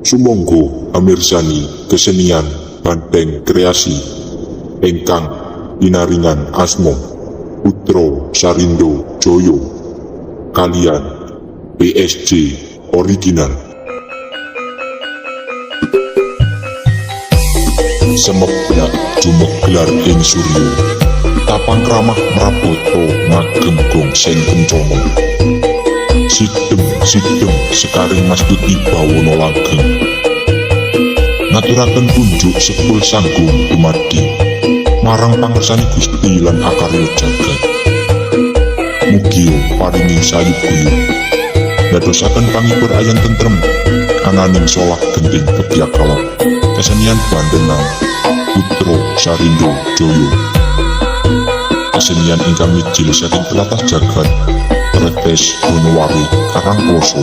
Sumangga amirsani kesenian Banteng Kreasi ingkang pinaringan asma Putra Sarindo Joyo kalian PSG Original. Semebdak jumeglar ing surya, tapang ramah mrapoto ngagem gongseng kencana. Sidem sekaring mastuti bawana langgeng, ngaturaken kunjuk sepul sanggung dumadi marang pangersani Gusti lan akarya jagat. Mugi paringi sayubiyo ndadosaken pangipur ayan tentrem ananing solah gending kebiakala kesenian Bandenang Putra Sarindo Joyo. Kesenian ingkang mijil saking tlatah jagat Tretes Bonowari Karangkoso